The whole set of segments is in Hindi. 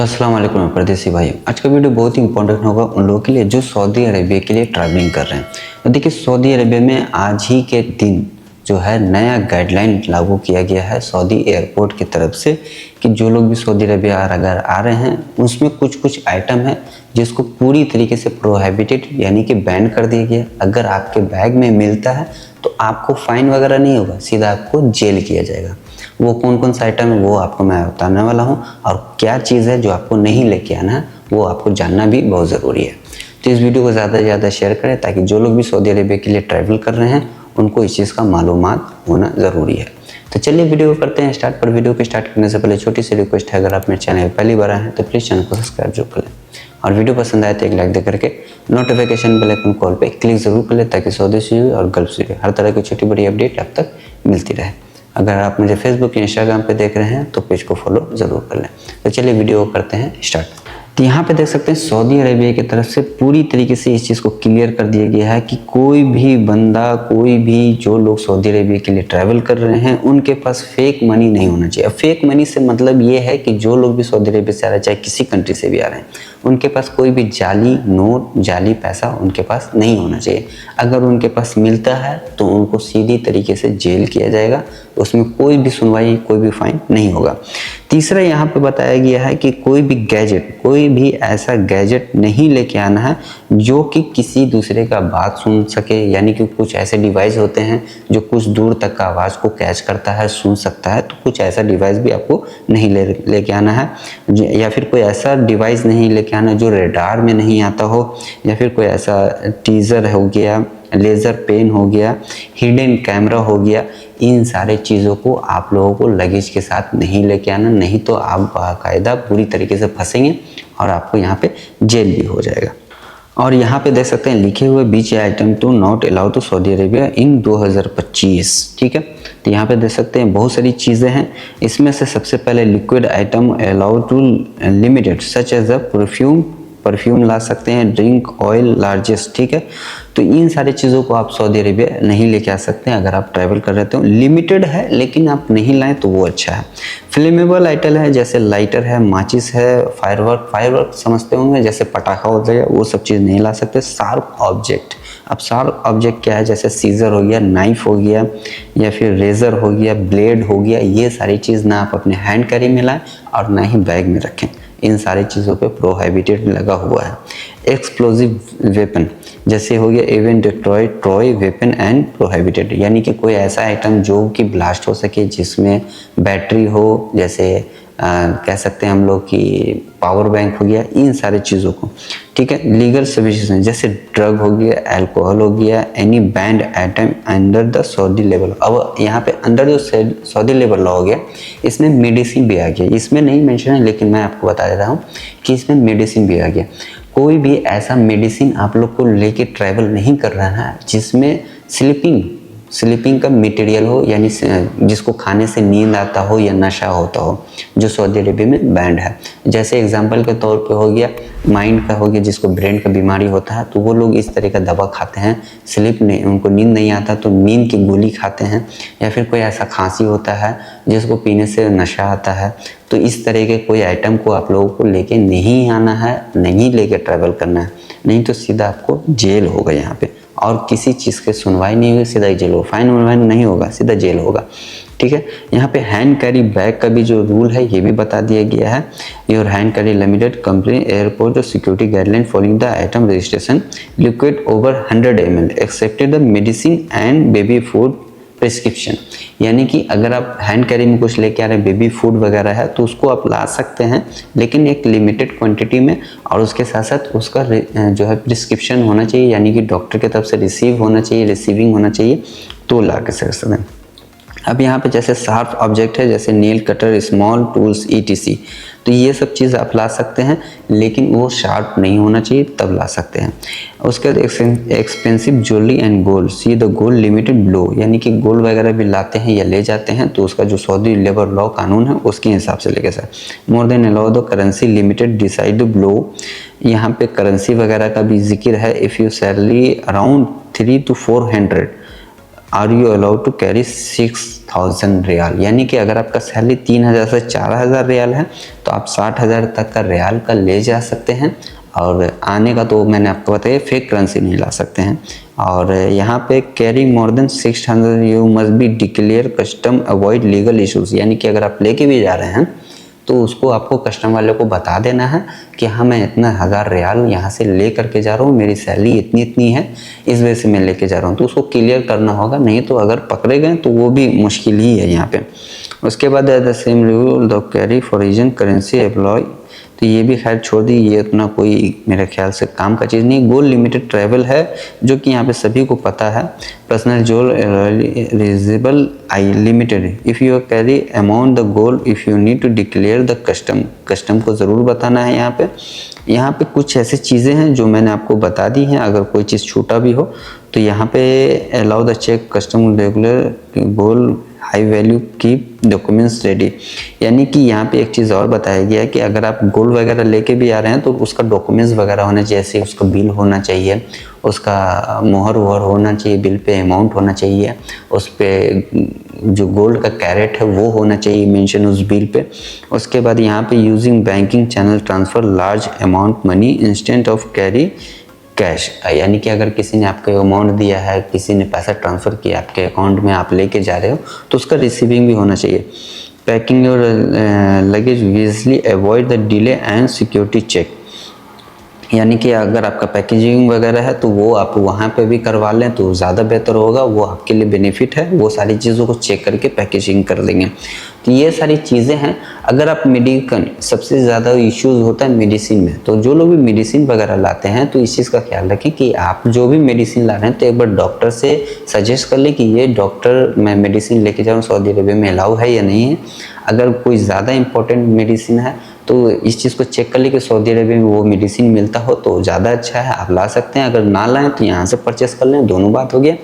अस्सलाम वालेकुम परदेसी भाई। आज का वीडियो बहुत ही इंपॉर्टेंट होगा उन लोगों के लिए जो सऊदी अरेबिया के लिए ट्रैवलिंग कर रहे हैं। तो देखिए, सऊदी अरेबिया में आज ही के दिन जो है नया गाइडलाइन लागू किया गया है सऊदी एयरपोर्ट की तरफ से कि जो लोग भी सऊदी अरेबिया अगर आ रहे हैं उसमें कुछ आइटम है जिसको पूरी तरीके से प्रोहिबिटेड यानी कि बैन कर दिया गया। अगर आपके बैग में मिलता है तो आपको फाइन वगैरह नहीं होगा, सीधा आपको जेल किया जाएगा। वो कौन सा आइटम है वो आपको मैं बताने वाला हूँ, और क्या चीज़ है जो आपको नहीं लेके आना है वो आपको जानना भी बहुत ज़रूरी है। तो इस वीडियो को ज़्यादा से ज़्यादा शेयर करें ताकि जो लोग भी सऊदी अरेबिया के लिए ट्रैवल कर रहे हैं उनको इस चीज़ का मालूमात होना ज़रूरी है। तो चलिए वीडियो को करते हैं स्टार्ट। पर वीडियो को स्टार्ट करने से पहले छोटी सी रिक्वेस्ट है, अगर आप मेरे चैनल पर पहली बार आए हैं तो प्लीज़ चैनल को सब्सक्राइब जरूर कर लें, और वीडियो पसंद आए तो एक लाइक दे करके नोटिफिकेशन बेल आइकन कॉल पे क्लिक जरूर कर लें ताकि सऊदी से और गल्फ से हर तरह की छोटी बड़ी अपडेट आप तक मिलती रहे। अगर आप मुझे फेसबुक या इंस्टाग्राम पे देख रहे हैं तो पेज को फॉलो ज़रूर कर लें। तो चलिए वीडियो को करते हैं स्टार्ट। तो यहाँ पे देख सकते हैं सऊदी अरेबिया की तरफ से पूरी तरीके से इस चीज़ को क्लियर कर दिया गया है कि कोई भी बंदा, कोई भी जो लोग सऊदी अरेबिया के लिए ट्रैवल कर रहे हैं उनके पास फेक मनी नहीं होना चाहिए। अब फेक मनी से मतलब ये है कि जो लोग भी सऊदी अरेबिया से आ रहे हैं, चाहे किसी कंट्री से भी आ रहे हैं, उनके पास कोई भी जाली नोट, जाली पैसा उनके पास नहीं होना चाहिए। अगर उनके पास मिलता है तो उनको सीधी तरीके से जेल किया जाएगा, उसमें कोई भी सुनवाई, कोई भी फाइन नहीं होगा। तीसरा यहाँ पे बताया गया है कि कोई भी गैजेट, कोई भी ऐसा गैजेट नहीं लेके आना है जो कि किसी दूसरे का बात सुन सके, यानी कि कुछ ऐसे डिवाइस होते हैं जो कुछ दूर तक का आवाज़ को कैच करता है, सुन सकता है, तो कुछ ऐसा डिवाइस भी आपको नहीं लेके आना है। या फिर कोई ऐसा डिवाइस नहीं लेके आना जो रेडार में नहीं आता हो, या फिर कोई ऐसा टीजर हो गया, लेज़र पेन हो गया, हिडन कैमरा हो गया। इन सारे चीज़ों को आप लोगों को लगेज के साथ नहीं लेके आना, नहीं तो आप बाकायदा पूरी तरीके से फंसेंगे और आपको यहाँ पे जेल भी हो जाएगा। और यहाँ पे देख सकते हैं लिखे हुए बीच item to not allow to Saudi Arabia in 2025, ठीक है। तो यहाँ पे देख सकते हैं बहुत सारी चीज़ें हैं। इसमें से सबसे पहले liquid item allow to limited such as a perfume ला सकते हैं, ड्रिंक ऑयल लार्जेस्ट, ठीक है। तो इन सारी चीज़ों को आप सऊदी अरेबिया नहीं लेके आ सकते हैं अगर आप ट्रैवल कर रहे हो। लिमिटेड है लेकिन आप नहीं लाएं तो वो अच्छा है। फ्लेमेबल आइटम है जैसे लाइटर है, माचिस है, फायरवर्क समझते होंगे, जैसे पटाखा होता है, वो सब चीज़ नहीं ला सकते। शार्प ऑब्जेक्ट, अब शार्प ऑब्जेक्ट क्या है, जैसे सीजर हो गया, नाइफ हो गया, या फिर रेजर हो गया, ब्लेड हो गया, ये सारी चीज़ ना आप अपने हैंड कैरी में लाएं और ना ही बैग में रखें। इन सारी चीज़ों पे प्रोहिबिटेड लगा हुआ है। एक्सप्लोजिव वेपन जैसे हो गया even destroy Troy weapon and prohibited, यानी कि कोई ऐसा आइटम जो कि ब्लास्ट हो सके, जिसमें बैटरी हो, जैसे कह सकते हैं हम लोग कि पावर बैंक हो गया, इन सारी चीज़ों को, ठीक है। लीगल सब्सटेंस जैसे ड्रग हो गया, अल्कोहल हो गया, any band item under the Saudi level. अब यहाँ पे अंडर जो सऊदी लेवल लॉ हो गया, इसमें मेडिसिन भी आ गया। इसमें नहीं मेंशन है लेकिन मैं आपको बता देता हूँ कि इसमें मेडिसिन भी आ गया। कोई भी ऐसा मेडिसिन आप लोग को लेके ट्रैवल नहीं कर रहा है जिसमें स्लीपिंग का मटेरियल हो, यानी जिसको खाने से नींद आता हो या नशा होता हो, जो सऊदी अरेबिया में बैंड है। जैसे एग्जांपल के तौर पे हो गया माइंड का, हो गया जिसको ब्रेन का बीमारी होता है, तो वो लोग इस तरह का दवा खाते हैं। स्लीप नहीं, उनको नींद नहीं आता तो नींद की गोली खाते हैं। या फिर कोई ऐसा खांसी होता है जिसको पीने से नशा आता है, तो इस तरह के कोई आइटम को आप लोगों को लेके नहीं आना है, नहीं लेके ट्रैवल करना है, नहीं तो सीधा आपको जेल होगा यहाँ पे, और किसी चीज़ की सुनवाई नहीं होगी, सीधा जेल होगा। फाइन वाइन नहीं होगा, सीधा जेल होगा, ठीक है। यहाँ पे हैंड कैरी बैग का भी जो रूल है ये भी बता दिया गया है। Your hand carry limited company airport security guideline following the item registration liquid over 100 ml accepted the medicine and baby food prescription, यानी कि अगर आप हैंड कैरी में कुछ लेके आ रहे हैं, बेबी फूड वगैरह है, तो उसको आप ला सकते हैं लेकिन एक लिमिटेड क्वांटिटी में, और उसके साथ साथ उसका जो है प्रिस्क्रिप्शन होना चाहिए, यानी कि डॉक्टर की तरफ से रिसीविंग होना चाहिए, तो ला के सकते हैं। अब यहाँ पे जैसे शार्प ऑब्जेक्ट है जैसे nail cutter, small tools ETC, तो ये सब चीज़ आप ला सकते हैं लेकिन वो शार्प नहीं होना चाहिए, तब ला सकते हैं। उसके बाद expensive jewellery and gold, see the gold limited blow, यानी कि गोल्ड वगैरह भी लाते हैं या ले जाते हैं तो उसका जो सऊदी लेबर लॉ कानून है उसके हिसाब से लेके sir. More than allow the currency limited decide below, यहाँ पे करेंसी वगैरह का भी जिक्र है। If you salary around 300 to 400 are you allowed to carry 6000 riyal, यानी कि अगर आपका सैलरी 3000 से 4000 रियाल है तो आप 60,000 तक का रियाल का ले जा सकते हैं। और आने का तो मैंने आपको बताया फेक करेंसी नहीं ला सकते हैं। और यहाँ पे carry more than 600 you must be declare custom avoid legal issues, यानी कि अगर आप लेके भी जा रहे हैं तो उसको आपको कस्टम वाले को बता देना है कि हाँ मैं इतना 1000 रियाल यहाँ से ले करके जा रहा हूँ, मेरी सैलरी इतनी इतनी है, इस वजह से मैं लेके जा रहा हूँ, तो उसको क्लियर करना होगा। नहीं तो अगर पकड़े गए तो वो भी मुश्किल ही है यहाँ पे। उसके बाद the same rule the carry foreign currency employ, तो ये भी खैर छोड़ दी, ये उतना कोई मेरे ख्याल से काम का चीज़ नहीं। गोल लिमिटेड ट्रैवल है जो कि यहाँ पे सभी को पता है। Personal jewel reasonably limited, if you carry amount the gold if you need to declare the custom को ज़रूर बताना है। यहाँ पे कुछ ऐसी चीज़ें हैं जो मैंने आपको बता दी हैं, अगर कोई चीज़ छूटा भी हो तो यहाँ पे allow the check custom regular gold high value keep documents ready, यानी कि यहाँ पे एक चीज़ और बताया गया है कि अगर आप गोल्ड वगैरह लेके भी आ रहे हैं तो उसका डॉक्यूमेंट्स वगैरह होना चाहिए, जैसे उसका बिल होना चाहिए, उसका मोहर वोहर होना चाहिए, बिल पे अमाउंट होना चाहिए, उस पे जो गोल्ड का कैरेट है वो होना चाहिए मेंशन उस बिल पे। उसके बाद यहाँ पे using banking channel transfer large amount money instant of carry cash, यानी कि अगर किसी ने आपको अमाउंट दिया है, किसी ने पैसा ट्रांसफ़र किया आपके अकाउंट में, आप लेके जा रहे हो तो उसका रिसीविंग भी होना चाहिए। Packing your luggage wisely avoid the delay and security check, यानी कि अगर आपका पैकेजिंग वगैरह है तो वो आप वहाँ पे भी करवा लें तो ज़्यादा बेहतर होगा, वो आपके लिए बेनिफिट है। वो सारी चीज़ों को चेक करके पैकेजिंग कर देंगे। तो ये सारी चीज़ें हैं। अगर आप मेडिकल, सबसे ज़्यादा इश्यूज़ होता है मेडिसिन में, तो जो लोग भी मेडिसिन वगैरह लाते हैं तो इस चीज़ का ख्याल रखें कि आप जो भी मेडिसिन ला रहे हैं तो एक बार डॉक्टर से सजेस्ट कर लें कि ये डॉक्टर मैं मेडिसिन लेके जा रहा हूँ, सऊदी अरेबिया में अलाउ है या नहीं है। अगर कोई ज़्यादा इंपॉर्टेंट मेडिसिन है तो इस चीज़ को चेक कर ले कि सऊदी अरेबिया में वो मेडिसिन मिलता हो तो ज़्यादा अच्छा है, आप ला सकते हैं। अगर ना लाएं तो यहाँ से परचेस कर लें, दोनों बात हो गया।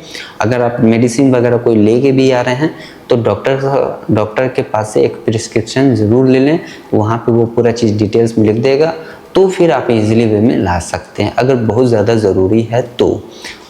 अगर आप मेडिसिन वगैरह कोई लेके भी आ रहे हैं तो डॉक्टर के पास से एक प्रिस्क्रिप्शन ज़रूर ले लें, वहाँ पे वो पूरा चीज़ डिटेल्स में लिख देगा, तो फिर आप इजीली वे में ला सकते हैं अगर बहुत ज़्यादा ज़रूरी है तो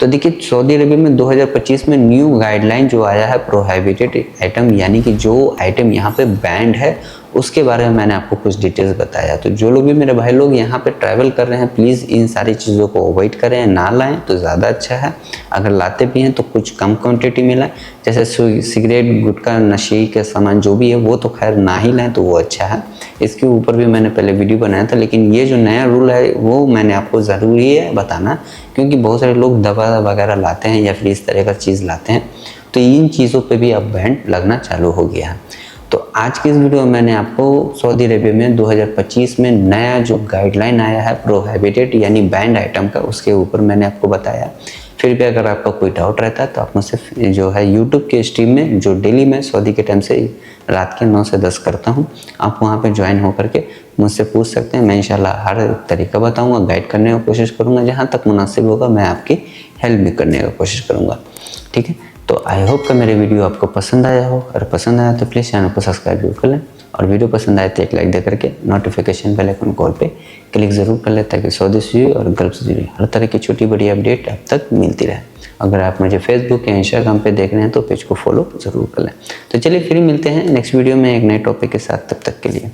देखिए सऊदी अरेबिया में 2025 में न्यू गाइडलाइन जो आया है प्रोहिबिटेड आइटम, यानी कि जो आइटम यहाँ पे बैंड है उसके बारे में मैंने आपको कुछ डिटेल्स बताया। तो जो लोग भी मेरे भाई लोग यहाँ पे ट्रैवल कर रहे हैं प्लीज़ इन सारी चीज़ों को अवॉइड करें, ना लाएं तो ज़्यादा अच्छा है। अगर लाते भी हैं तो कुछ कम क्वान्टिटी में लाएं, जैसे सिगरेट, गुटखा, नशे के सामान जो भी है वो तो खैर ना ही लाएं तो वो अच्छा है। इसके ऊपर भी मैंने पहले वीडियो बनाया था, लेकिन ये जो नया रूल है वो मैंने आपको ज़रूरी है बताना, क्योंकि बहुत सारे लोग दवा वगैरह लाते हैं या फिर इस तरह का चीज़ लाते हैं, तो इन चीज़ों पे भी अब बैन लगना चालू हो गया है। तो आज की इस वीडियो में मैंने आपको सऊदी अरेबिया में 2025 में नया जो गाइडलाइन आया है प्रोहिबिटेड यानी बैंड आइटम का, उसके ऊपर मैंने आपको बताया। फिर भी अगर आपका कोई डाउट रहता है तो आप मुझसे जो है यूट्यूब के स्ट्रीम में, जो डेली मैं सऊदी के टाइम से रात के 9 से 10 करता हूँ, आप वहाँ पे ज्वाइन हो करके मुझसे पूछ सकते हैं। मैं इंशाल्लाह हर तरीका बताऊँगा, गाइड करने की कोशिश करूँगा, जहाँ तक मुनासिब होगा मैं आपकी हेल्प भी करने की कोशिश करूँगा। ठीक है, तो आई होप कि मेरे वीडियो आपको पसंद आया हो। अगर पसंद आया तो प्लीज़ चैनल को सब्सक्राइब जरूर कर लें, और वीडियो पसंद आए तो एक लाइक दे करके नोटिफिकेशन बेल आइकन कॉल पे क्लिक ज़रूर कर लें, ताकि सऊदी से जुड़ी और गल्फ से जुड़ी हर तरह की छोटी बड़ी अपडेट अब तक मिलती रहे। अगर आप मुझे फेसबुक या इंस्टाग्राम पे देख रहे हैं तो पेज को फॉलो ज़रूर कर लें। तो चलिए फिर मिलते हैं नेक्स्ट वीडियो में एक नए टॉपिक के साथ, तब तक के लिए।